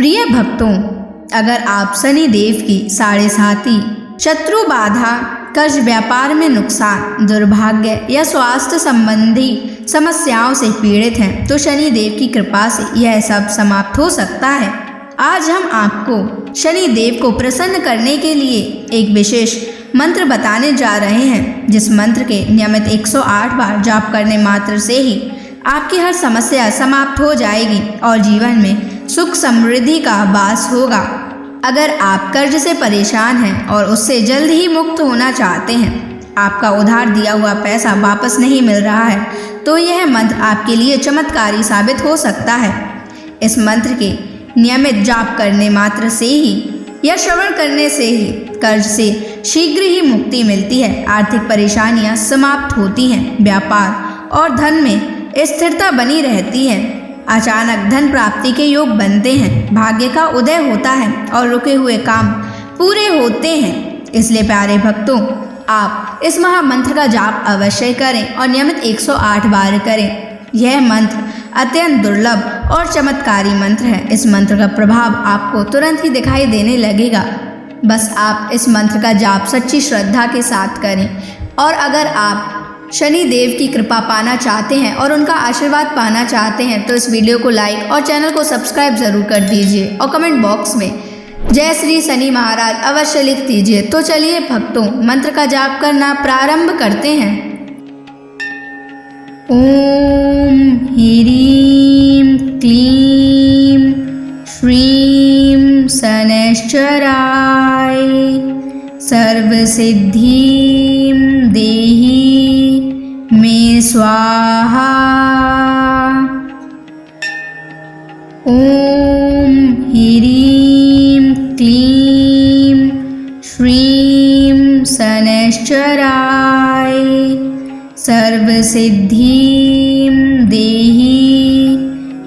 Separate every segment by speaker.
Speaker 1: प्रिय भक्तों, अगर आप शनि देव की साढ़े साती, शत्रु बाधा, कर्ज, व्यापार में नुकसान, दुर्भाग्य या स्वास्थ्य संबंधी समस्याओं से पीड़ित हैं तो शनि देव की कृपा से यह सब समाप्त हो सकता है। आज हम आपको शनि देव को प्रसन्न करने के लिए एक विशेष मंत्र बताने जा रहे हैं, जिस मंत्र के नियमित 108 बार जाप करने मात्र से ही आपकी हर समस्या समाप्त हो जाएगी और जीवन में सुख समृद्धि का वास होगा। अगर आप कर्ज से परेशान हैं और उससे जल्द ही मुक्त होना चाहते हैं, आपका उधार दिया हुआ पैसा वापस नहीं मिल रहा है, तो यह मंत्र आपके लिए चमत्कारी साबित हो सकता है। इस मंत्र के नियमित जाप करने मात्र से ही या श्रवण करने से ही कर्ज से शीघ्र ही मुक्ति मिलती है, आर्थिक परेशानियां समाप्त होती हैं, व्यापार और धन में स्थिरता बनी रहती है, अचानक धन प्राप्ति के योग बनते हैं, भाग्य का उदय होता है और रुके हुए काम पूरे होते हैं। इसलिए प्यारे भक्तों, आप इस महामंत्र का जाप अवश्य करें और नियमित 108 बार करें। यह मंत्र अत्यंत दुर्लभ और चमत्कारी मंत्र है। इस मंत्र का प्रभाव आपको तुरंत ही दिखाई देने लगेगा। बस आप इस मंत्र का जाप सच्ची श्रद्धा के साथ करें। और अगर आप शनि देव की कृपा पाना चाहते हैं और उनका आशीर्वाद पाना चाहते हैं तो इस वीडियो को लाइक और चैनल को सब्सक्राइब जरूर कर दीजिए और कमेंट बॉक्स में जय श्री शनि महाराज अवश्य लिख दीजिए। तो चलिए भक्तों, मंत्र का जाप करना प्रारंभ करते हैं। ओम ह्रीं क्लीं श्रीं शनैश्चराय सर्वसिद्धिं देहि मे स्वाहा। ओम ह्रीं क्लीं श्रीं शनैश्चराय सर्वसिद्धिं देहि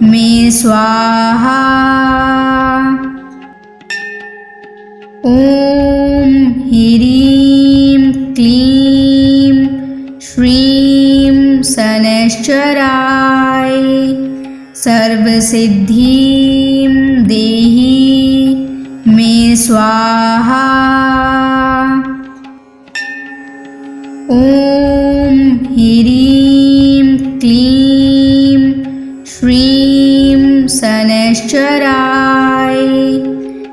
Speaker 1: मे स्वाहा। ओम ह्रीं क्लीं श्रीं शनैश्चराय सर्वसिद्धिं देहि मे स्वाहा। ओम ह्रीं क्लीं श्रीं शनैश्चराय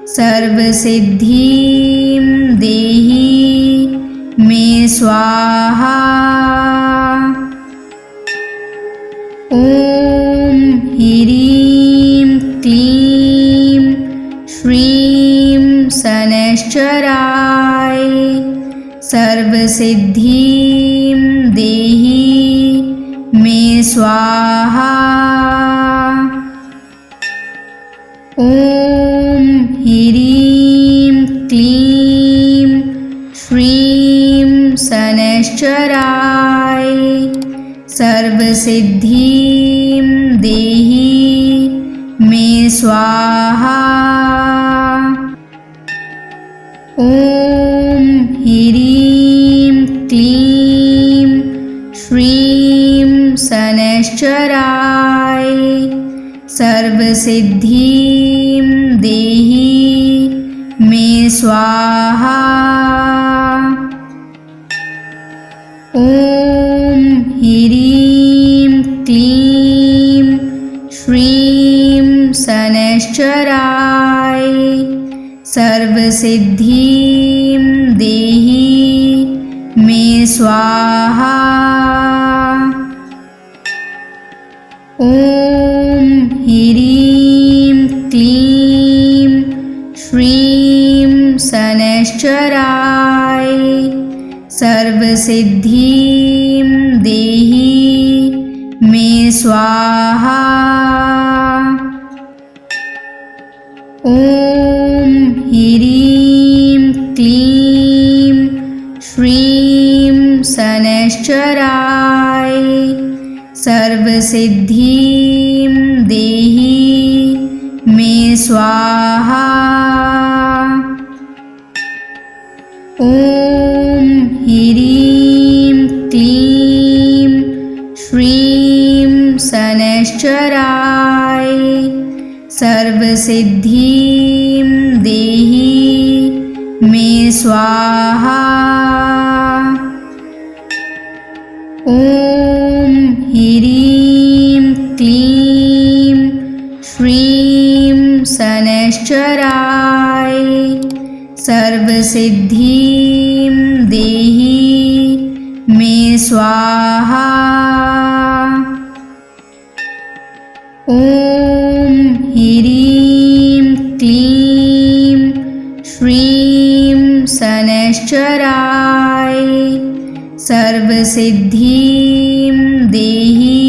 Speaker 1: सर्वसिद्धिं देहि मे स्वाहा। ओम ह्रीं क्लीं श्रीं शनैश्चराय सर्वसिद्धिं देहि मे स्वाहा। ओम ह्रीं क्लीं श्रीं शनैश्चराय सर्वसिद्धिं देहि मे स्वाहा। ओम ह्रीं क्लीं श्रीं शनैश्चराय सर्वसिद्धिं देहि मे स्वाहा। ओम ह्रीं क्लीं श्रीं शनैश्चराय सर्वसिद्धिं देहि मे स्वाहा। ओम ह्रीं क्लीं श्रीं शनैश्चराय सर्वसिद्धिं देहि मे स्वाहा। ओम ह्रीं क्लीं श्रीं शनैश्चराय सर्वसिद्धिं देहि मे स्वाहा। ओम ह्रीं क्लीं श्रीं शनैश्चराय सर्वसिद्धिं देहि मे स्वाहा। ॐ ह्रीं क्लीं श्रीं शनैश्चराय सर्वसिद्धिं देहि मे स्वाहा। ॐ ह्रीं क्लीं श्रीं शनैश्चराय सर्वसिद्धिं देहि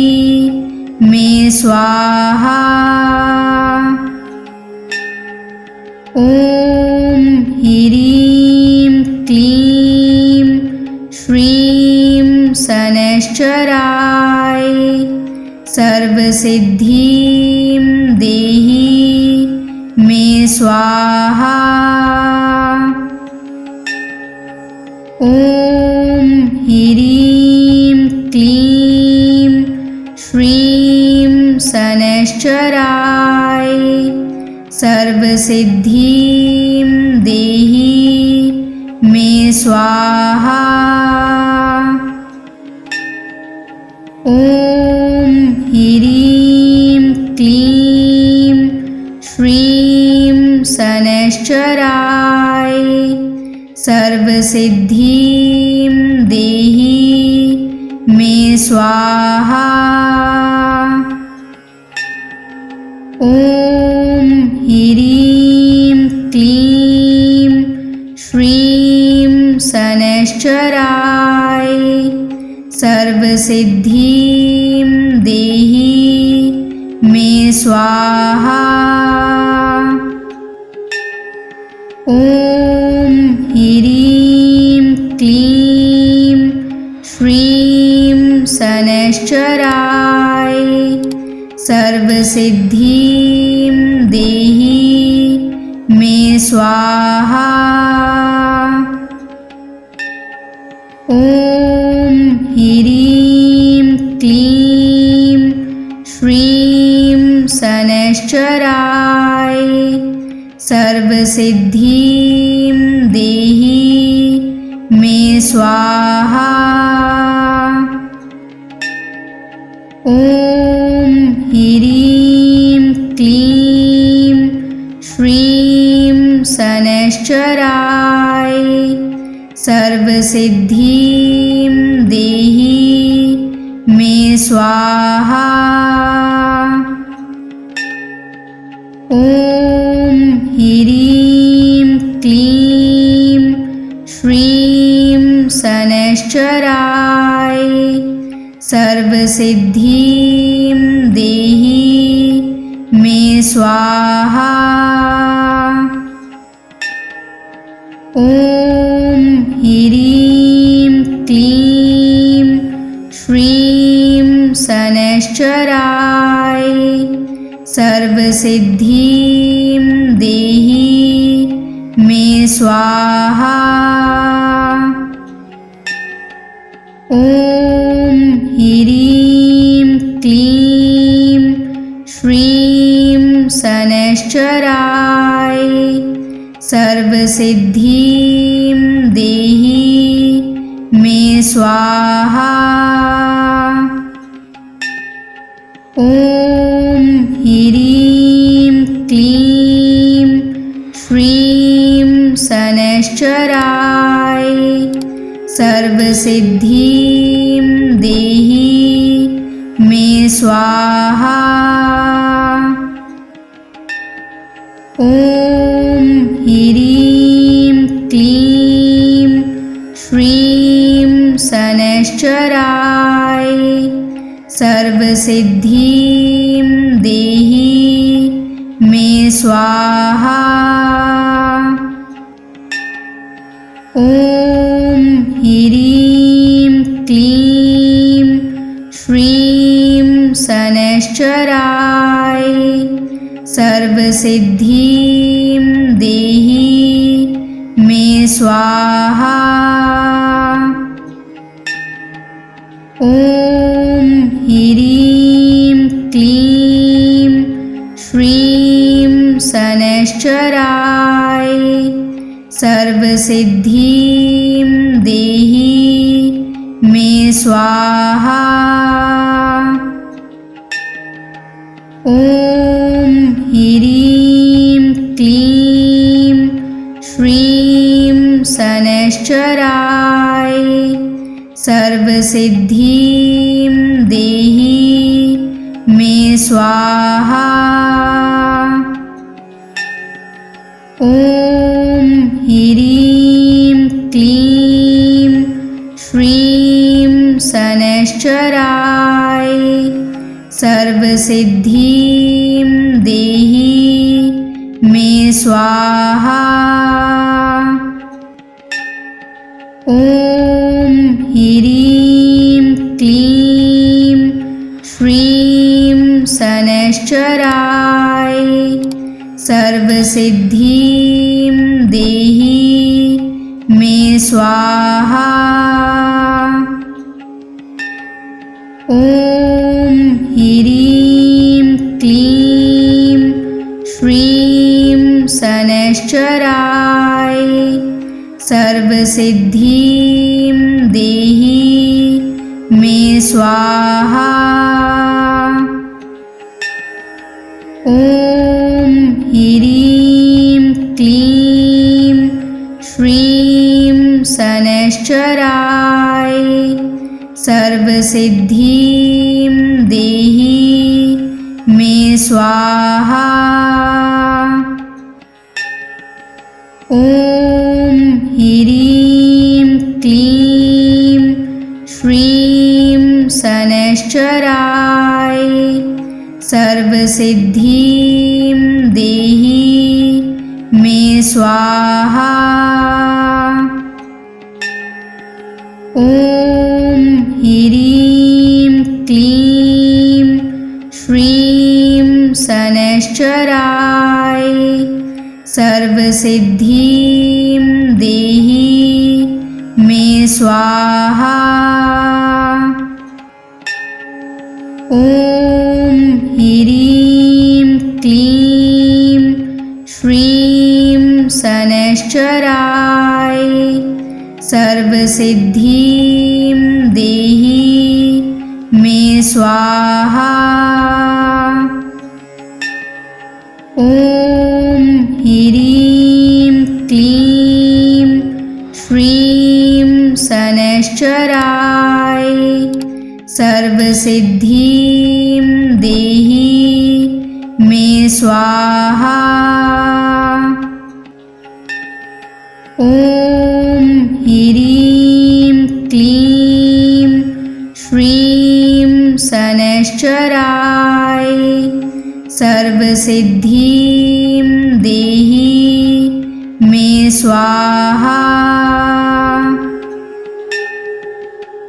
Speaker 1: मे स्वाहा। ॐ ह्रीं क्लीं श्रीं शनैश्चराय सर्वसिद्धिं देहि मे स्वाहा। ॐ ह्रीं क्लीं श्रीं शनैश्चराय सर्वसिद्धिं देहि मे स्वाहा। ॐ ह्रीं क्लीं श्रीं शनैश्चराय सर्वसिद्धिं देहि मे स्वाहा। ॐ ह्रीं क्लीं श्रीं शनैश्चराय सर्वसिद्धिं देहि मे स्वाहा। ॐ ह्रीं क्लीं श्रीं शनैश्चराय सर्वसिद्धिं देहि मे स्वाहा। ॐ ह्रीं क्लीं श्रीं शनैश्चराय सर्वसिद्धिं देहि मे स्वाहा। ॐ ह्रीं क्लीं श्रीं शनैश्चराय सर्वसिद्धिं देहि मे स्वाहा। ॐ ह्रीं क्लीं श्रीं शनैश्चराय सर्वसिद्धिं देहि मे स्वाहा। ॐ ह्रीं क्लीं श्रीं शनैश्चराय सर्वसिद्धिं देहि मे स्वाहा। ॐ ह्रीं क्लीं श्रीं शनैश्चराय सर्वसिद्धिं देहि मे स्वाहा। ॐ ह्रीं क्लीं श्रीं शनैश्चराय सर्वसिद्धिं देहि मे स्वाहा। ॐ ह्रीं क्लीं श्रीं शनैश्चराय सर्वसिद्धिं देहि मे स्वाहा। ॐ ह्रीं क्लीं श्रीं शनैश्चराय सर्वसिद्धिं देहि मे स्वाहा। ॐ ह्रीं क्लीं श्रीं शनैश्चराय सर्वसिद्धिं देहि मे स्वाहा। ॐ ह्रीं क्लीं श्रीं शनैश्चराय सर्वसिद्धिं देहि मे स्वाहा। ॐ ह्रीं क्लीं श्रीं शनैश्चराय सर्वसिद्धिं देहि मे स्वाहा। ॐ ह्रीं क्लीं श्रीं शनैश्चराय सर्वसिद्धिं देहि मे स्वाहा। ॐ ह्रीं क्लीं श्रीं शनैश्चराय सर्वसिद्धिं देहि मे स्वाहा। ॐ ह्रीं क्लीं श्रीं शनैश्चराय सर्वसिद्धिं देहि मे स्वाहा। ॐ ह्रीं क्लीं श्रीं शनैश्चराय सर्वसिद्धिं देहि मे स्वाहा। ॐ ह्रीं क्लीं श्रीं शनैश्चराय सर्वसिद्धिं देहि मे स्वाहा। ॐ ह्रीं क्लीं श्रीं शनैश्चराय सर्वसिद्धिं देहि मे स्वाहा। ॐ ह्रीं क्लीं श्रीं शनैश्चराय सर्वसिद्धिं देहि मे स्वाहा। ॐ ह्रीं क्लीं श्रीं शनैश्चराय सर्वसिद्धिं देहि मे स्वाहा।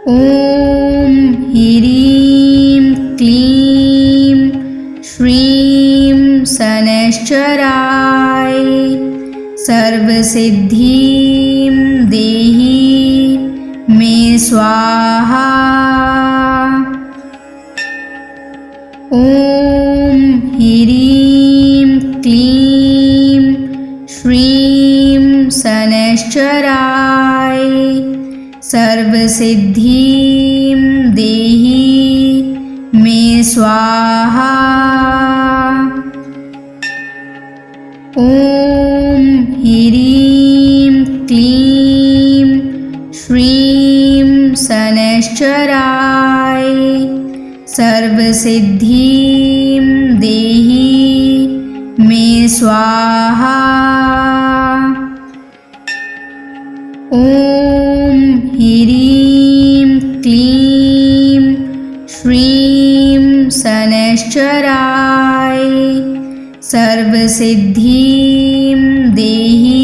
Speaker 1: ॐ ह्रीं क्लीं श्रीं शनैश्चराय सर्वसिद्धिं देहि मे स्वाहा। ॐ ह्रीं क्लीं श्रीं शनैश्चराय सर्वसिद्धिं देहि मे स्वाहा। ॐ ह्रीं क्लीं श्रीं शनैश्चराय सर्वसिद्धिं देहि मे स्वाहा। ॐ ह्रीं क्लीं श्रीं शनैश्चराय सर्वसिद्धिं देहि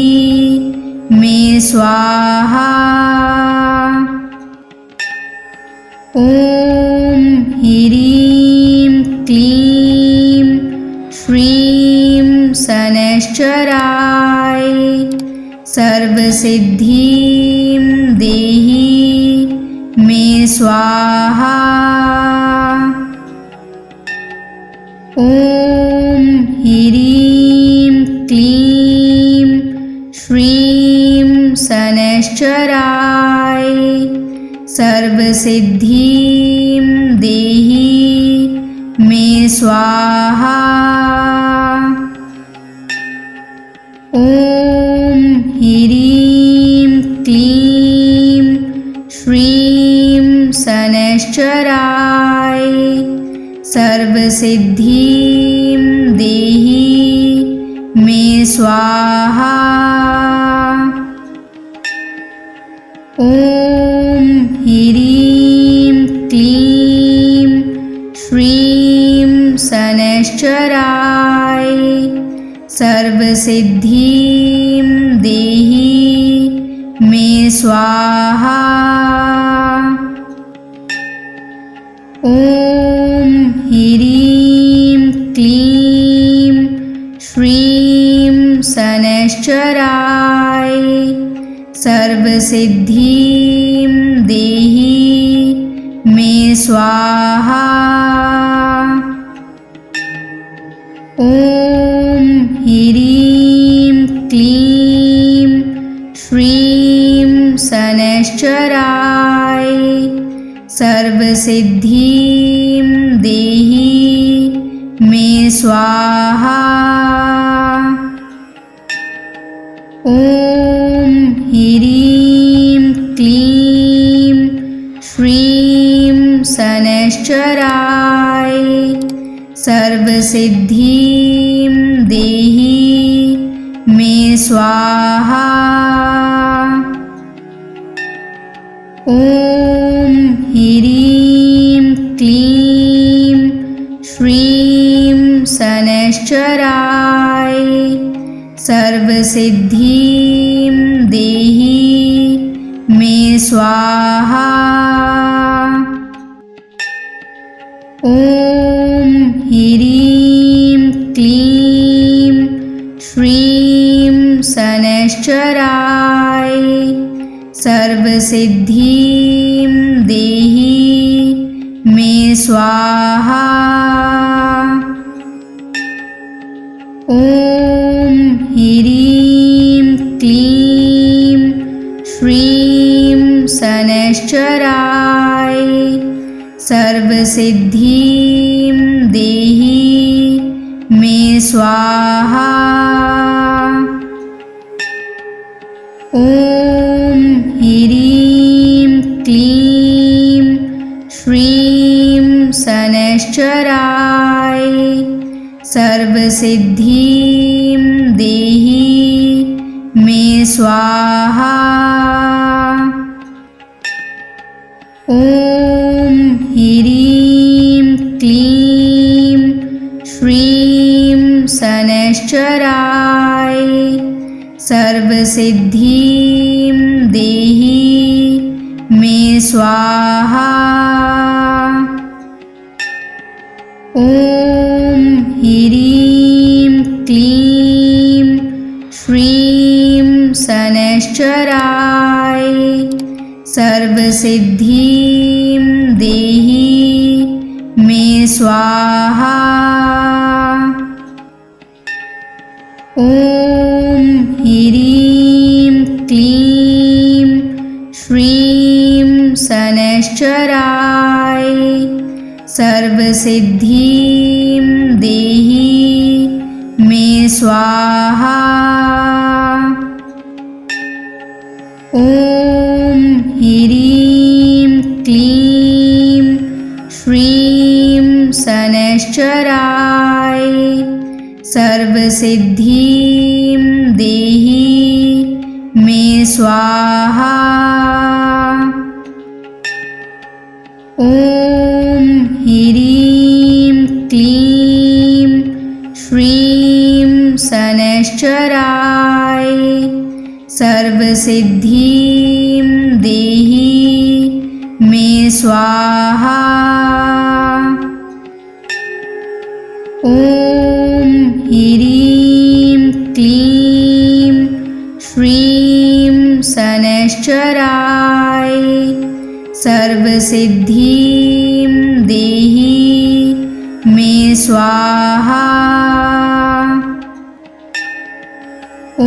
Speaker 1: मे स्वाहा। ॐ ह्रीं क्लीं श्रीं शनैश्चराय सर्वसिद्धिं देहि मे स्वाहा। ॐ ह्रीं क्लीं श्रीं शनैश्चराय सर्वसिद्धिं देहि मे स्वाहा। ॐ ह्रीं क्लीं श्रीं शनैश्चराय सर्वसिद्धिं देहि मे स्वाहा। ॐ ह्रीं क्लीं श्रीं शनैश्चराय सर्वसिद्धिं देहि मे स्वाहा। ॐ ह्रीं क्लीं श्रीं शनैश्चराय सर्वसिद्धिं देहि मे स्वाहा। ॐ ह्रीं क्लीं श्रीं शनैश्चराय सर्वसिद्धिं देहि मे स्वाहा। ॐ ह्रीं क्लीं श्रीं शनैश्चराय सर्वसिद्धिं देहि मे स्वाहा। ॐ ह्रीं क्लीं श्रीं शनैश्चराय सर्वसिद्धिं देहि मे स्वाहा। ॐ ह्रीं क्लीं श्रीं शनैश्चराय सर्वसिद्धिं देहि मे स्वाहा। ॐ ह्रीं क्लीं श्रीं शनैश्चराय सर्वसिद्धिं देहि मे स्वाहा। ॐ ह्रीं क्लीं श्रीं शनैश्चराय सर्वसिद्धिं देहि मे स्वाहा। ॐ ह्रीं क्लीं श्रीं शनैश्चराय सर्वसिद्धिं देहि मे स्वाहा। ॐ ह्रीं क्लीं श्रीं शनैश्चराय सर्वसिद्धिं देहि मे स्वाहा। ॐ ह्रीं क्लीं श्रीं शनैश्चराय सर्वसिद्धिं देहि मे स्वाहा। ॐ ह्रीं क्लीं श्रीं शनैश्चराय सर्वसिद्धिं देहि मे स्वाहा। ॐ ह्रीं क्लीं श्रीं शनैश्चराय सर्वसिद्धिं देहि मे स्वाहा। ॐ ह्रीं क्लीं श्रीं शनैश्चराय सर्वसिद्धिं देहि मे स्वाहा। ॐ ॐ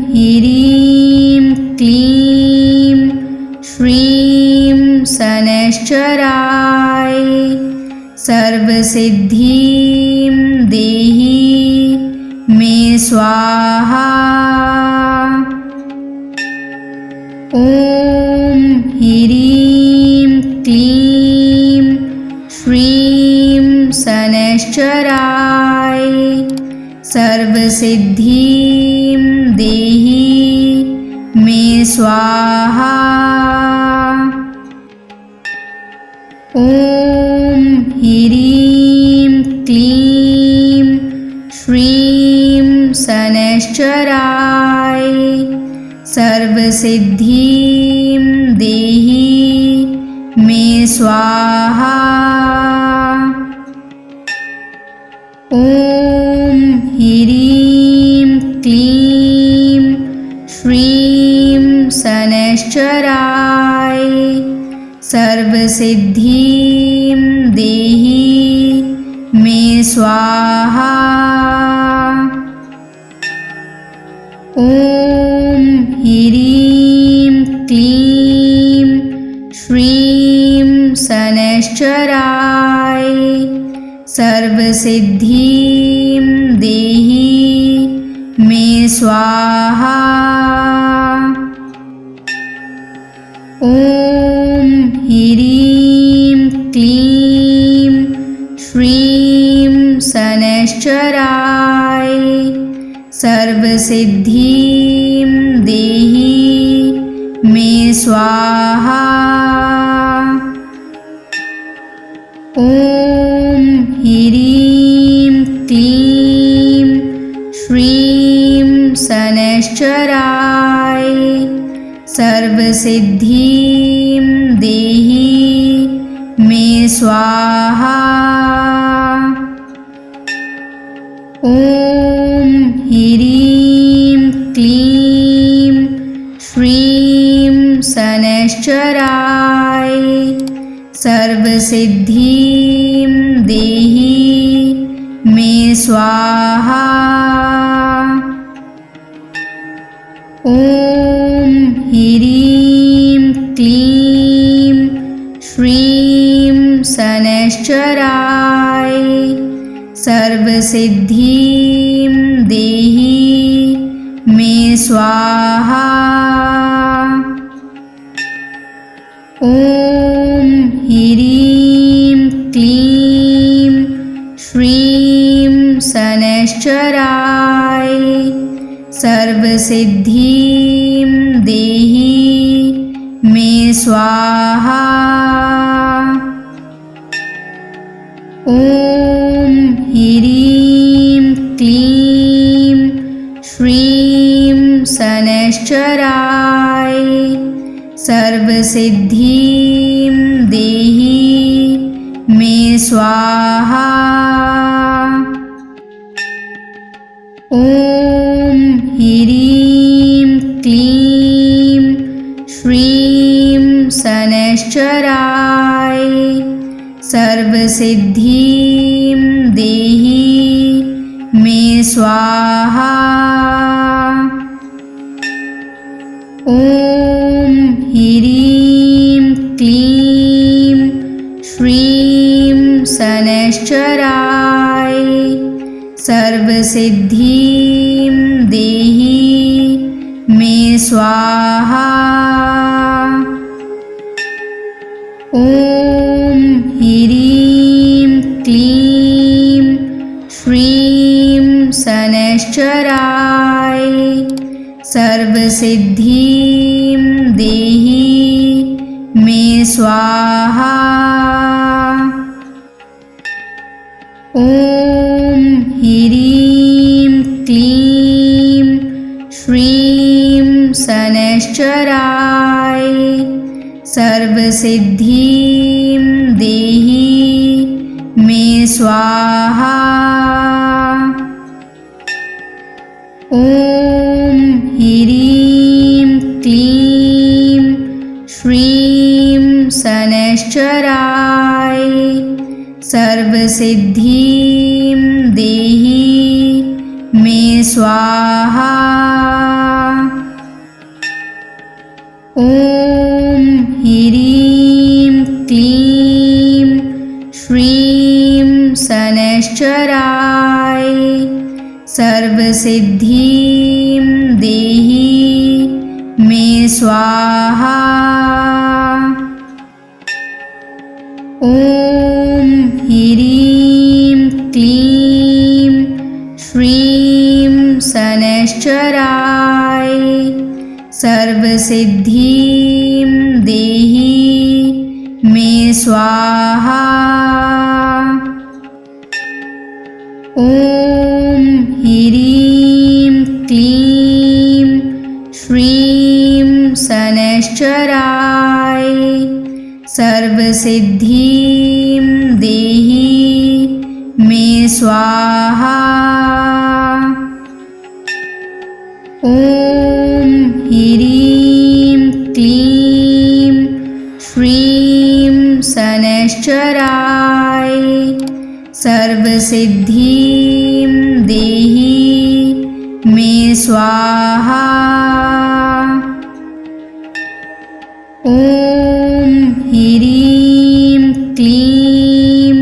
Speaker 1: ह्रीं क्लीं श्रीं शनैश्चराय सर्वसिद्धिं देहि मे स्वाहा। ॐ ह्रीं क्लीं श्रीं शनैश्चराय सर्वसिद्धिं देहि मे स्वाहा। ॐ ह्रीं क्लीं श्रीं शनैश्चराय सर्वसिद्धिं देहि मे स्वाहा। ॐ ह्रीं क्लीं श्रीं शनैश्चराय सर्वसिद्धिं देहि मे स्वाहा। ॐ ह्रीं क्लीं श्रीं शनैश्चराय सर्वसिद्धिं देहि मे स्वाहा। ॐ ह्रीं क्लीं श्रीं शनैश्चराय सर्वसिद्धिं देहि मे स्वाहा। ॐ ह्रीं क्लीं श्रीं शनैश्चराय सर्वसिद्धिं देहि मे स्वाहा। ॐ ह्रीं क्लीं श्रीं शनैश्चराय सर्वसिद्धिं देहि मे स्वाहा। ॐ ह्रीं क्लीं श्रीं शनैश्चराय सर्वसिद्धिं देहि मे स्वाहा। ॐ ह्रीं क्लीं श्रीं शनैश्चराय सर्वसिद्धिं देहि मे स्वाहा। ॐ ह्रीं क्लीं श्रीं शनैश्चराय सर्वसिद्धिं देहि मे स्वाहा। ॐ ह्रीं क्लीं श्रीं शनैश्चराय सर्वसिद्धिं देहि मे स्वाहा। ॐ ह्रीं क्लीं श्रीं शनैश्चराय सर्वसिद्धिं देहि मे स्वाहा। ॐ ह्रीं क्लीं श्रीं शनैश्चराय सर्वसिद्धिं देहि मे स्वाहा। ॐ ह्रीं क्लीं श्रीं शनैश्चराय सर्वसिद्धिं देहि मे स्वाहा। ॐ ह्रीं क्लीं श्रीं शनैश्चराय सर्वसिद्धिं देहि मे स्वाहा। ॐ ह्रीं क्लीं श्रीं शनैश्चराय सर्वसिद्धिं देहि मे स्वाहा। ॐ ह्रीं क्लीं श्रीं शनैश्चराय सर्वसिद्धिं देहि मे स्वाहा। ॐ ह्रीं क्लीं श्रीं शनैश्चराय सर्वसिद्धिं देहि मे स्वाहा। ॐ ह्रीं क्लीं श्रीं शनैश्चराय सर्वसिद्धिं देहि मे स्वाहा। ॐ ह्रीं क्लीं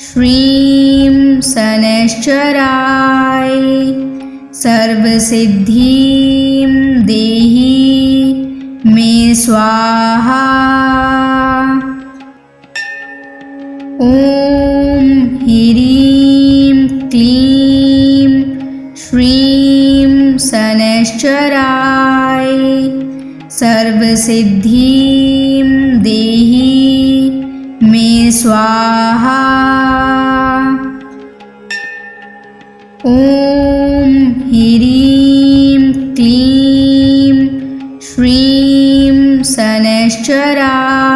Speaker 1: श्रीं शनैश्चराय सर्वसिद्धिं देहि मे स्वाहा। ॐ ह्रीं क्लीं श्रीं शनैश्चराय सर्वसिद्धिं देहि मे स्वाहा। ॐ ह्रीं क्लीं श्रीं शनैश्चराय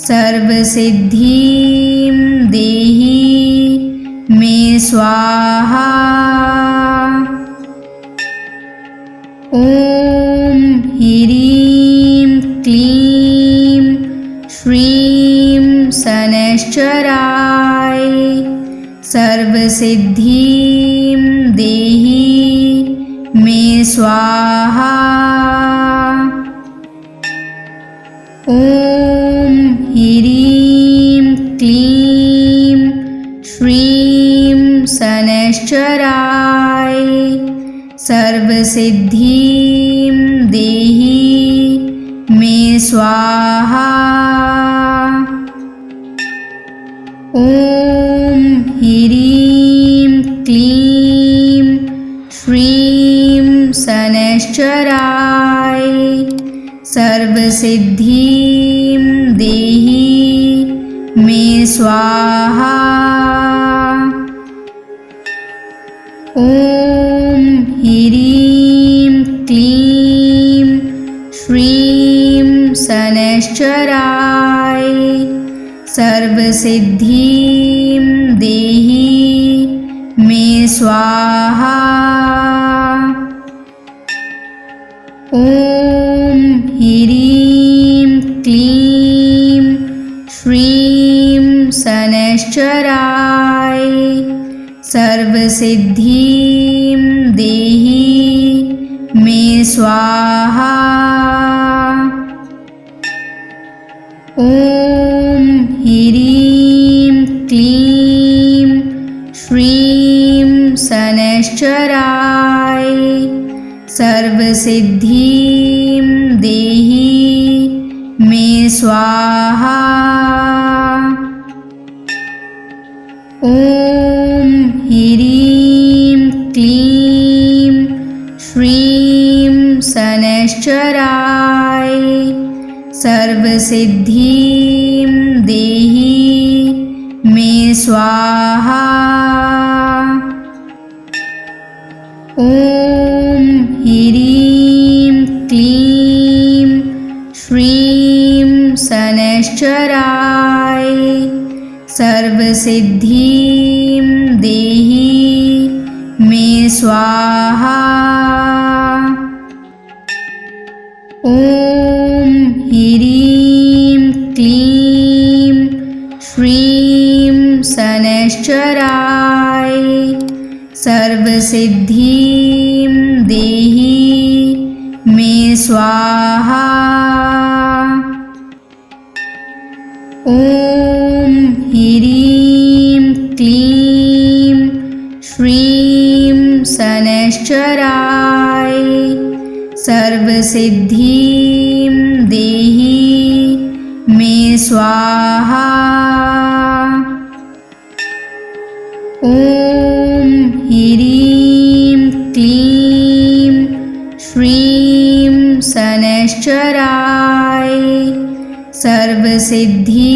Speaker 1: सर्वसिद्धिं देहि मे स्वाहा। ॐ ह्रीं क्लीं श्रीं शनैश्चराय सर्वसिद्धिं देहि मे स्वाहा। ॐ ह्रीं क्लीं श्रीं शनैश्चराय सर्वसिद्धिं देहि मे स्वाहा। ॐ ह्रीं क्लीं श्रीं शनैश्चराय सर्वसिद्धिं देहि मे स्वाहा। ॐ ह्रीं क्लीं श्रीं शनैश्चराय सर्वसिद्धिं देहि मे स्वाहा। ॐ ह्रीं क्लीं श्रीं शनैश्चराय सर्वसिद्धिं देहि मे स्वाहा। ॐ ह्रीं क्लीं श्रीं शनैश्चराय सर्वसिद्धिं देहि मे स्वाहा। ॐ ह्रीं क्लीं श्रीं शनैश्चराय सर्वसिद्धिं देहि मे स्वाहा। ॐ ह्रीं क्लीं श्रीं शनैश्चराय सर्वसिद्धिं देहि मे स्वाहा। ॐ ह्रीं क्लीं श्रीं शनैश्चराय सर्वसिद्धिं देहि मे स्वाहा। ॐ ह्रीं क्लीं श्रीं शनैश्चराय सर्वसिद्धिं देहि मे स्वाहा। ॐ ह्रीं क्लीं श्रीं शनैश्चराय सर्वसिद्धिं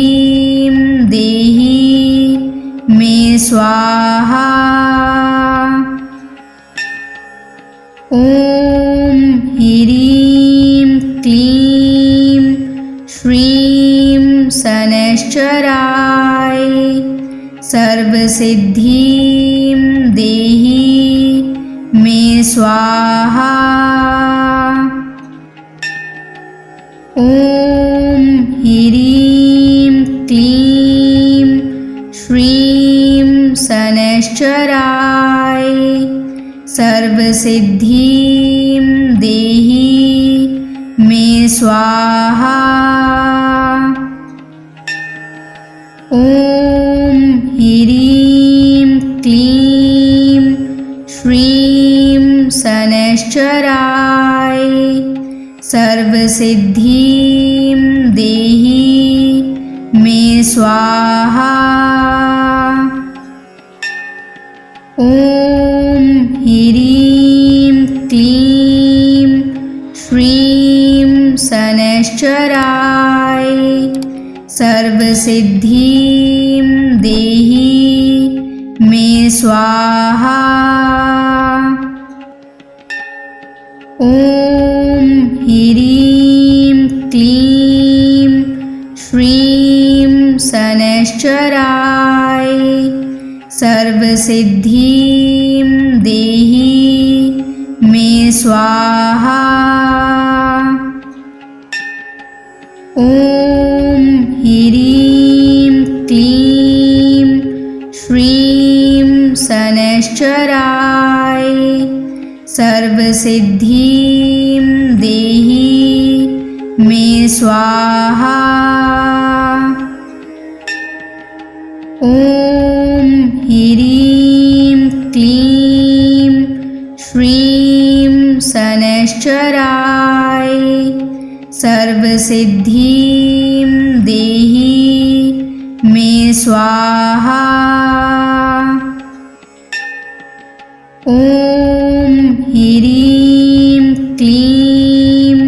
Speaker 1: देहि मे स्वाहा। ॐ ह्रीं क्लीं श्रीं शनैश्चराय सर्वसिद्धिं देहि मे स्वाहा। ॐ ह्रीं क्लीं श्रीं शनैश्चराय सर्वसिद्धिं देहि मे स्वाहा। ॐ ह्रीं क्लीं श्रीं शनैश्चराय सर्वसिद्धिं देहि मे स्वाहा। ॐ ह्रीं क्लीं श्रीं शनैश्चराय सर्वसिद्धिं देहि मे स्वाहा। ॐ ह्रीं क्लीं श्रीं शनैश्चराय सर्वसिद्धिं देहि मे स्वाहा। ॐ ह्रीं क्लीं श्रीं शनैश्चराय सर्वसिद्धिं देहि मे स्वाहा। ॐ ह्रीं क्लीं श्रीं शनैश्चराय सर्वसिद्धिं देहि मे स्वाहा। ॐ ह्रीं क्लीं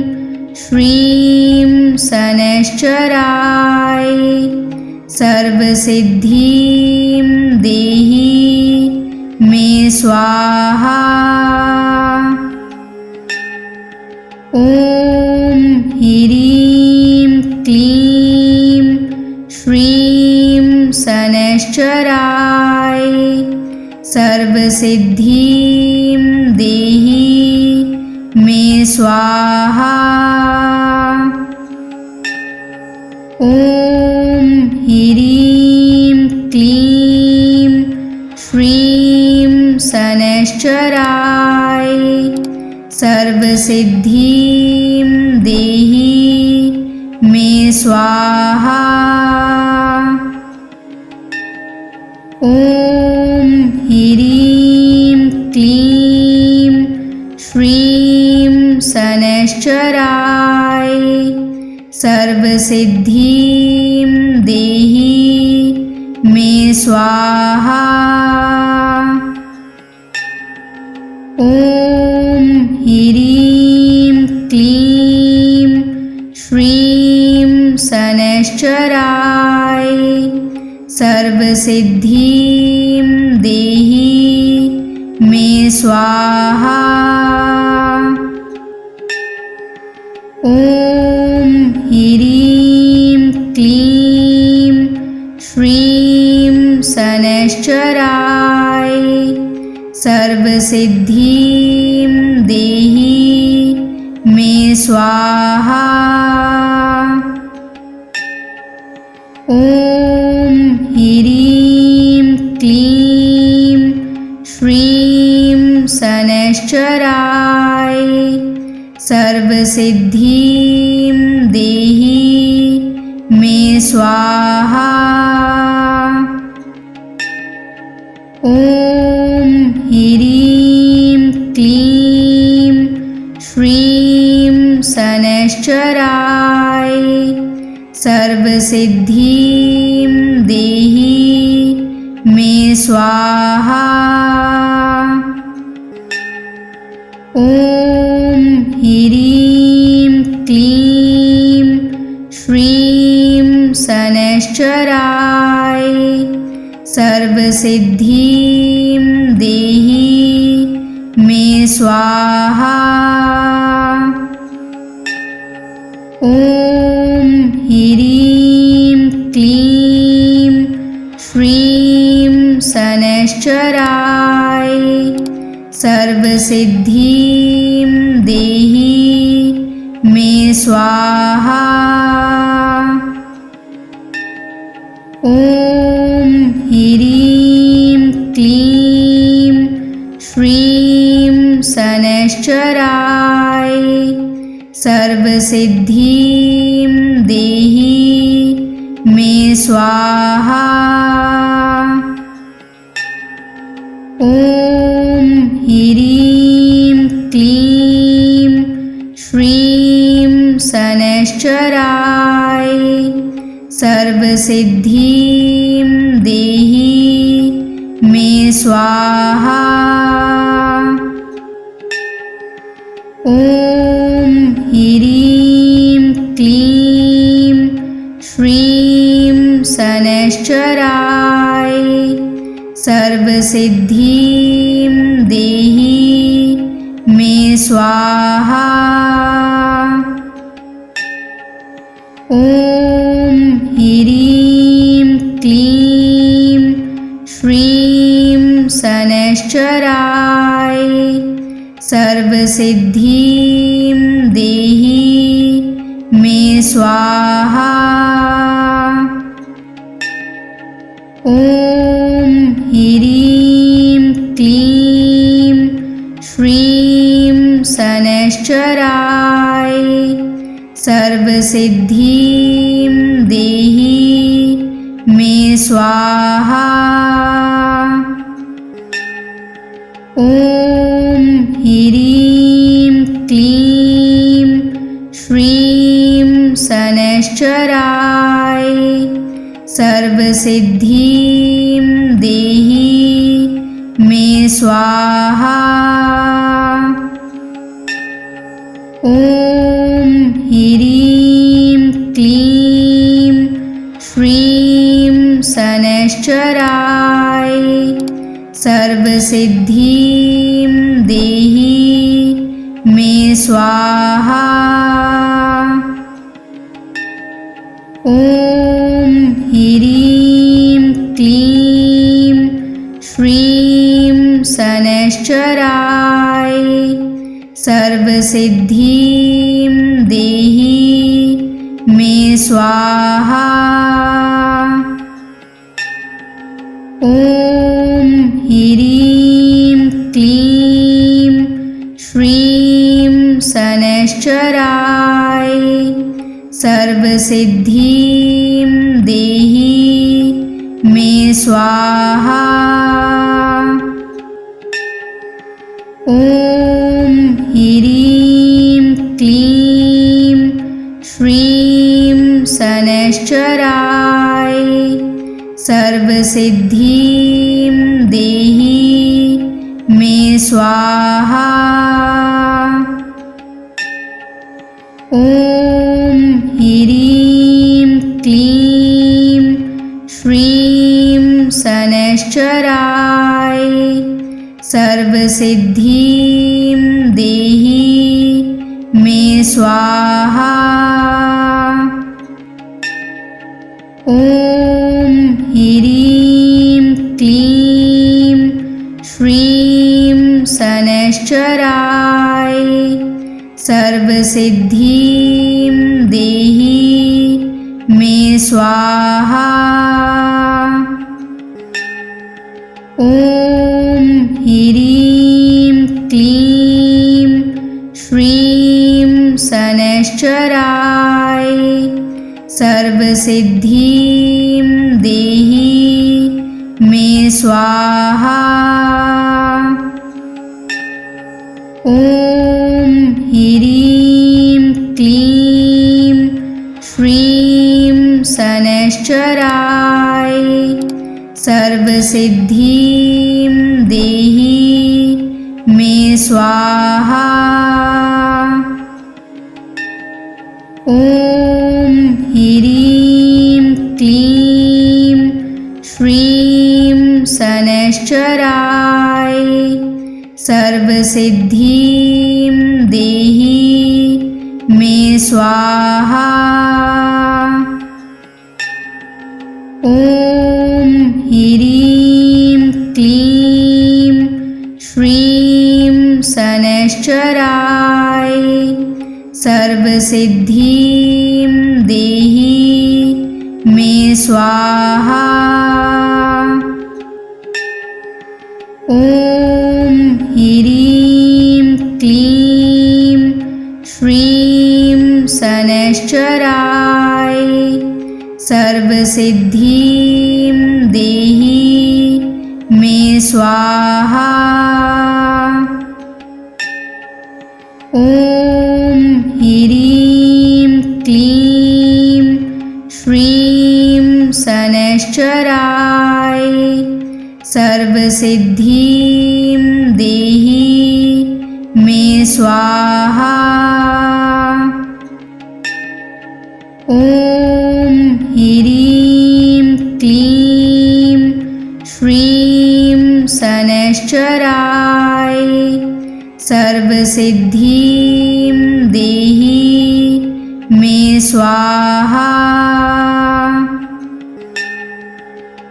Speaker 1: श्रीं शनैश्चराय सर्वसिद्धिं देहि मे स्वाहा। ॐ ह्रीं क्लीं श्रीं शनैश्चराय सर्वसिद्धिं देहि मे स्वाहा। ॐ ह्रीं क्लीं श्रीं शनैश्चराय सर्वसिद्धिं देहि मे स्वाहा। ॐ ह्रीं क्लीं श्रीं शनैश्चराय सर्वसिद्धिं देहि मे स्वाहा। ॐ ह्रीं क्लीं श्रीं शनैश्चराय सर्वसिद्धिं देहि मे स्वाहा। ॐ ह्रीं क्लीं श्रीं शनैश्चराय सर्वसिद्धिं देहि मे स्वाहा। ॐ ह्रीं क्लीं श्रीं शनैश्चराय सर्वसिद्धिं देहि मे स्वाहा। ॐ ह्रीं क्लीं श्रीं शनैश्चराय सर्वसिद्धिं देहि मे स्वाहा। ॐ ह्रीं क्लीं श्रीं शनैश्चराय सर्वसिद्धिं देहि मे स्वाहा। ॐ ह्रीं क्लीं श्रीं शनैश्चराय सर्वसिद्धिं देहि मे स्वाहा। ॐ ह्रीं क्लीं श्रीं शनैश्चराय सर्वसिद्धिं देहि मे स्वाहा। ॐ ह्रीं क्लीं श्रीं शनैश्चराय सर्वसिद्धिं देहि मे स्वाहा। ॐ ह्रीं क्लीं श्रीं शनैश्चराय सर्वसिद्धिं देहि मे स्वाहा। ॐ ह्रीं क्लीं श्रीं शनैश्चराय सर्वसिद्धिं देहि मे स्वाहा। ॐ ह्रीं क्लीं श्रीं शनैश्चराय सर्वसिद्धिं देहि मे स्वाहा। ॐ ह्रीं क्लीं श्रीं शनैश्चराय सर्वसिद्धिं देहि मे स्वाहा। ॐ ह्रीं क्लीं श्रीं शनैश्चराय सर्वसिद्धिं देहि मे स्वाहा। ॐ ह्रीं क्लीं श्रीं शनैश्चराय सर्वसिद्धिं देहि मे स्वाहा। ॐ ह्रीं क्लीं श्रीं शनैश्चराय सर्वसिद्धिं देहि मे स्वाहा। ॐ ह्रीं क्लीं श्रीं शनैश्चराय सर्वसिद्धिं देहि मे स्वाहा। ॐ ह्रीं क्लीं श्रीं शनैश्चराय सर्वसिद्धिं देहि मे स्वाहा। ॐ ह्रीं क्लीं श्रीं शनैश्चराय सर्वसिद्धिं देहि मे स्वाहा। ॐ ह्रीं क्लीं शनैश्चराय सर्वसिद्धिं देहि मे स्वाहा। ॐ ह्रीं क्लीं श्रीं शनैश्चराय सर्वसिद्धिं देहि मे स्वाहा। ॐ ह्रीं क्लीं श्रीं शनैश्चराय सर्वसिद्धिं देहि मे स्वाहा। ॐ ह्रीं क्लीं श्रीं शनैश्चराय सर्वसिद्धिं देहि मे स्वाहा। ॐ ह्रीं क्लीं श्रीं शनैश्चराय सर्वसिद्धिं देहि मे स्वाहा। ॐ ह्रीं क्लीं श्रीं शनैश्चराय सर्वसिद्धिं देहि मे स्वाहा। ॐ ह्रीं क्लीं श्रीं शनैश्चराय सर्वसिद्धिं देहि मे स्वाहा।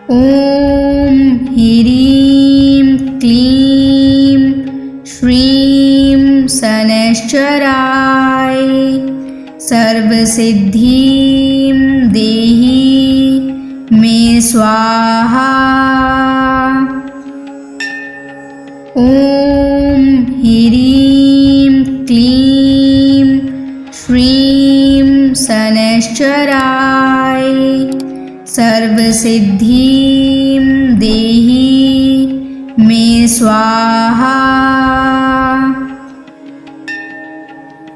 Speaker 1: ॐ ह्रीं क्लीं श्रीं शनैश्चराय सर्वसिद्धिं देहि मे स्वाहा। ॐ ह्रीं क्लीं श्रीं शनैश्चराय सर्वसिद्धिं देहि मे स्वाहा।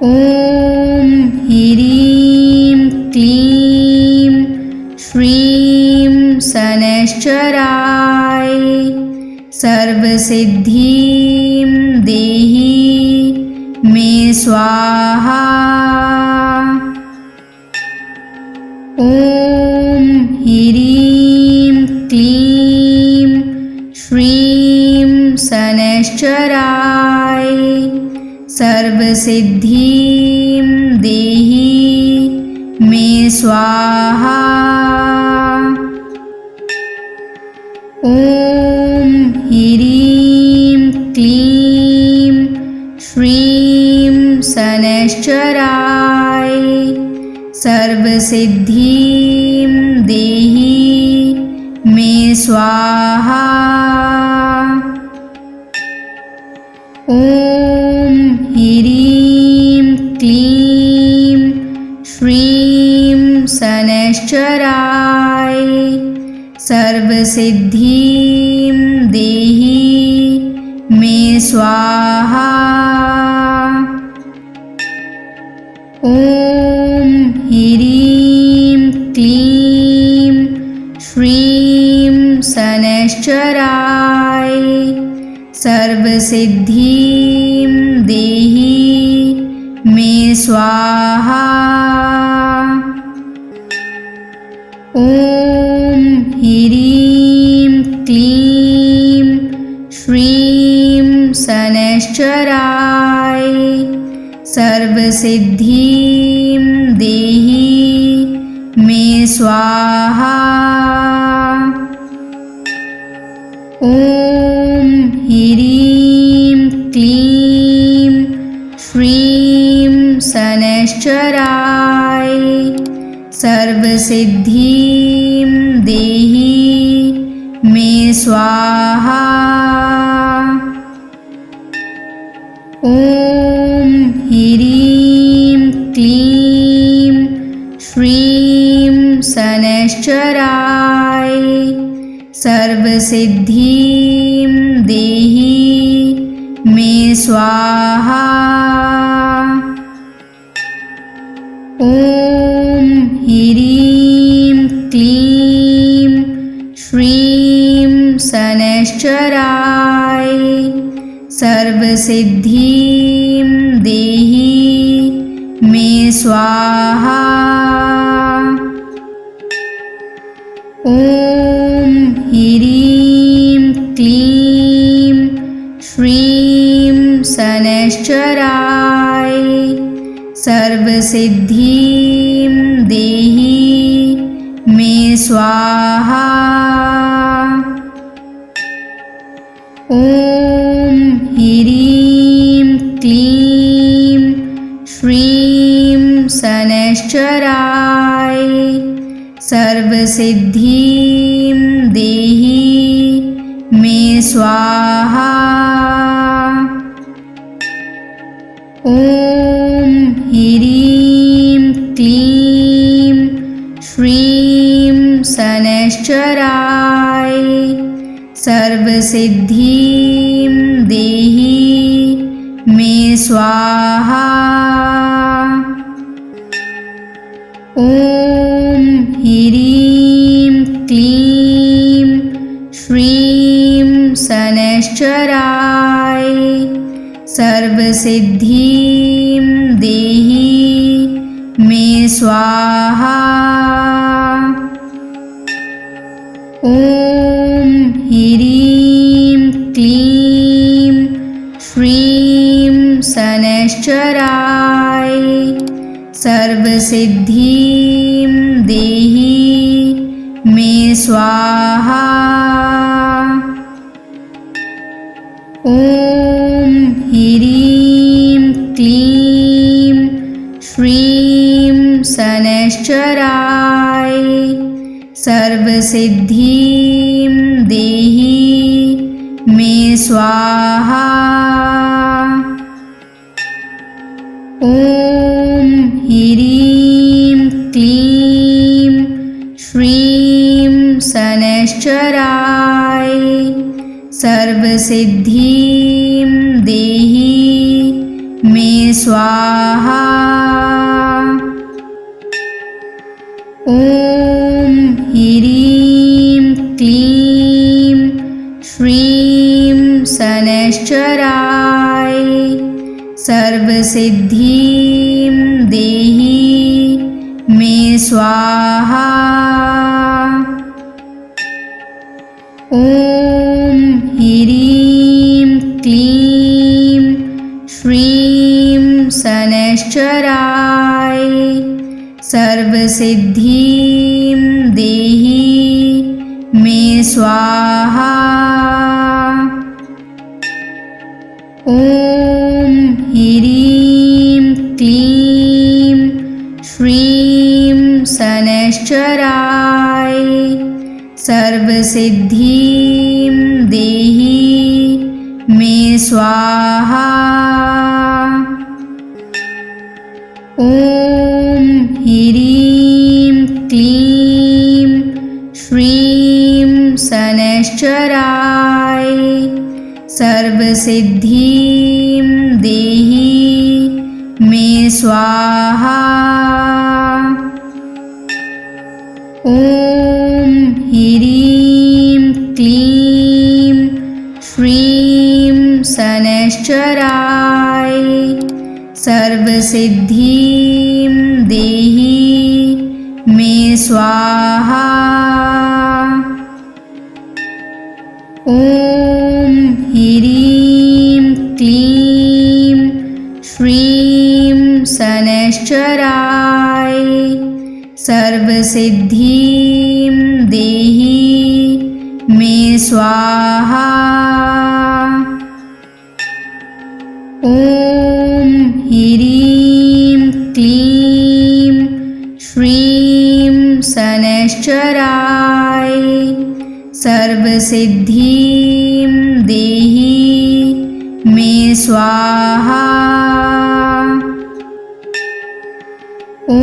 Speaker 1: ॐ ह्रीं क्लीं श्रीं शनैश्चराय सर्वसिद्धिं देहि मे स्वाहा। ॐ ह्रीं क्लीं श्रीं शनैश्चराय सर्वसिद्धिं देहि मे स्वाहा। ॐ ह्रीं क्लीं श्रीं शनैश्चराय सर्वसिद्धिं देहि मे स्वाहा। ॐ ह्रीं क्लीं श्रीं शनैश्चराय सर्वसिद्धिं देहि मे स्वाहा। ॐ ह्रीं क्लीं श्रीं शनैश्चराय सर्वसिद्धिं देहि मे स्वाहा। ॐ ह्रीं क्लीं श्रीं शनैश्चराय सर्वसिद्धिं देहि मे स्वाहा। ॐ ह्रीं क्लीं श्रीं शनैश्चराय सर्वसिद्धिं देहि मे स्वाहा। ॐ ह्रीं क्लीं शनैश्चराय सर्वसिद्धिं देहि मे स्वाहा। ॐ ह्रीं क्लीं श्रीं शनैश्चराय सर्वसिद्धिं देहि मे स्वाहा। ॐ ह्रीं क्लीं श्रीं शनैश्चराय सर्वसिद्धिं देहि मे स्वाहा। ॐ ह्रीं क्लीं श्रीं शनैश्चराय सर्वसिद्धिं देहि मे स्वाहा। ॐ ह्रीं क्लीं श्रीं शनैश्चराय सर्वसिद्धिं देहि मे स्वाहा। ॐ ह्रीं क्लीं श्रीं शनैश्चराय सर्वसिद्धिं देहि मे स्वाहा। ॐ ह्रीं क्लीं श्रीं शनैश्चराय सर्वसिद्धिं देहि मे स्वाहा। ॐ ह्रीं क्लीं श्रीं शनैश्चराय सर्वसिद्धिं देहि मे स्वाहा। ॐ ह्रीं क्लीं श्रीं शनैश्चराय सर्वसिद्धिं देहि मे स्वाहा। ॐ ह्रीं क्लीं श्रीं शनैश्चराय सर्वसिद्धिं देहि मे स्वाहा। ॐ ह्रीं क्लीं श्रीं शनैश्चराय सर्वसिद्धिं देहि मे स्वाहा। ॐ ह्रीं क्लीं श्रीं शनैश्चराय सर्वसिद्धिं देहि मे स्वाहा। ॐ ह्रीं क्लीं श्रीं शनैश्चराय सर्वसिद्धिं देहि मे स्वाहा। ॐ ह्रीं क्लीं श्रीं शनैश्चराय सर्वसिद्धिं देहि मे स्वाहा। ॐ ह्रीं क्लीं श्रीं शनैश्चराय सर्वसिद्धिं देहि मे स्वाहा। ॐ ह्रीं क्लीं श्रीं शनैश्चराय सर्वसिद्धिं देहि मे स्वाहा। ॐ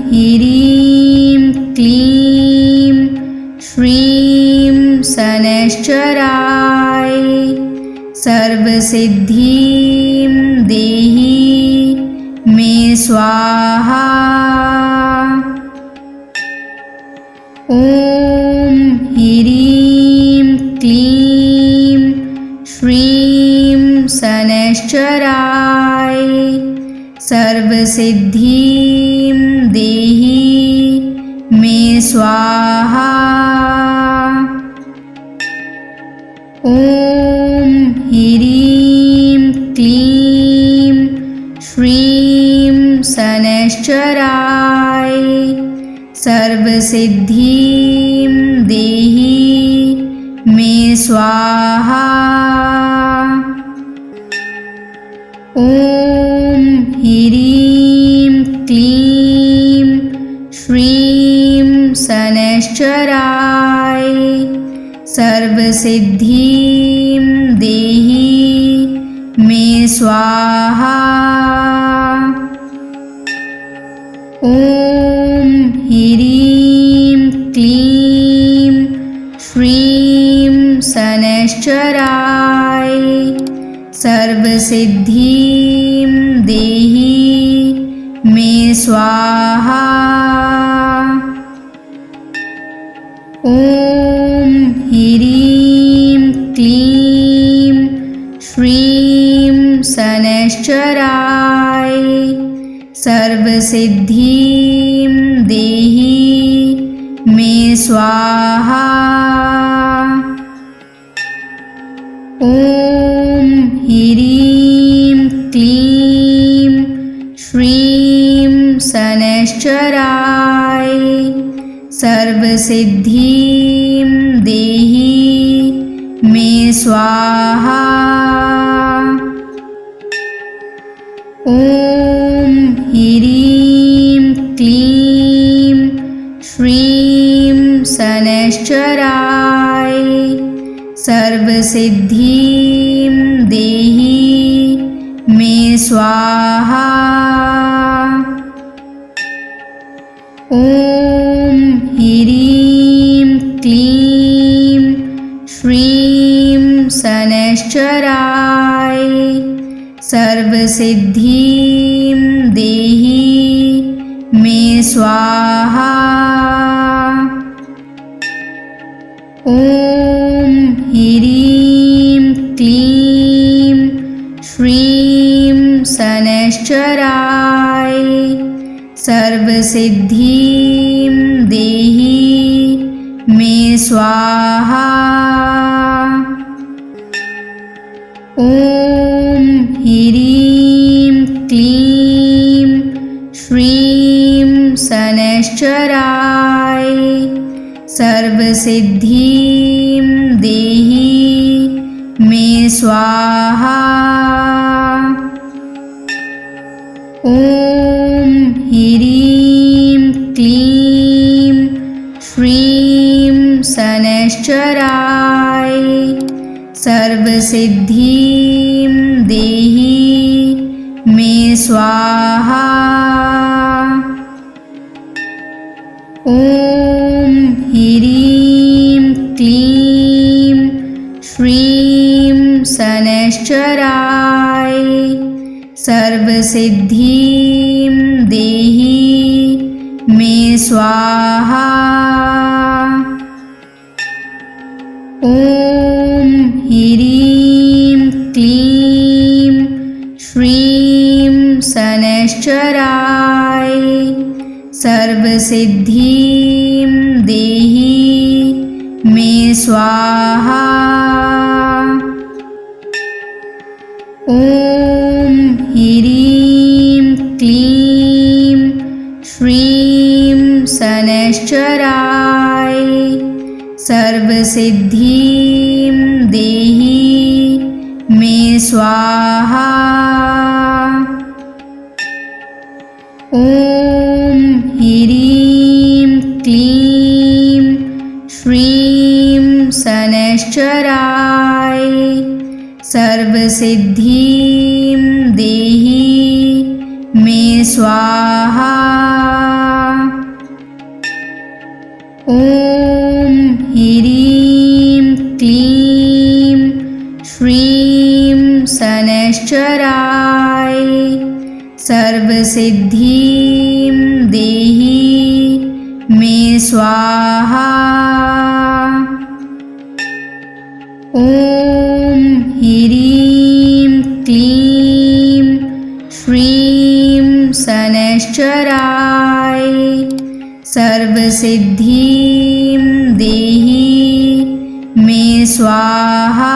Speaker 1: ह्रीं क्लीं श्रीं शनैश्चराय सर्वसिद्धिं देहि मे स्वाहा। ॐ ह्रीं क्लीं श्रीं शनैश्चराय सर्वसिद्धिं देहि मे स्वाहा। ॐ ह्रीं क्लीं श्रीं शनैश्चराय सर्वसिद्धिं देहि मे स्वाहा। ॐ ह्रीं क्लीं श्रीं शनैश्चराय सर्वसिद्धिं देहि मे स्वाहा। ॐ ह्रीं क्लीं श्रीं शनैश्चराय सर्वसिद्धिं देहि मे स्वाहा। ॐ ह्रीं क्लीं श्रीं शनैश्चराय सर्वसिद्धिं देहि मे स्वाहा। ॐ ह्रीं क्लीं श्रीं शनैश्चराय सर्वसिद्धिं देहि मे स्वाहा। ॐ ह्रीं क्लीं श्रीं शनैश्चराय सर्वसिद्धिं देहि मे स्वाहा। ॐ ह्रीं क्लीं श्रीं शनैश्चराय सर्वसिद्धिं देहि मे स्वाहा। ॐ ह्रीं क्लीं श्रीं शनैश्चराय सर्वसिद्धिं देहि मे स्वाहा। ॐ ह्रीं क्लीं श्रीं शनैश्चराय सर्वसिद्धिं देहि मे स्वाहा। ॐ ह्रीं क्लीं श्रीं शनैश्चराय सर्वसिद्धिं देहि मे स्वाहा। ॐ ह्रीं क्लीं श्रीं शनैश्चराय सर्वसिद्धिं देहि मे स्वाहा। ॐ ह्रीं क्लीं श्रीं शनैश्चराय सर्वसिद्धिं देहि मे स्वाहा। ॐ ह्रीं क्लीं श्रीं शनैश्चराय सर्वसिद्धिं देहि मे स्वाहा। ॐ ह्रीं क्लीं श्रीं शनैश्चराय सर्वसिद्धिं देहि मे स्वाहा। ॐ ह्रीं क्लीं श्रीं शनैश्चराय सर्वसिद्धिं देहि मे स्वाहा। ॐ ह्रीं क्लीं श्रीं शनैश्चराय सर्वसिद्धिं देहि मे स्वाहा।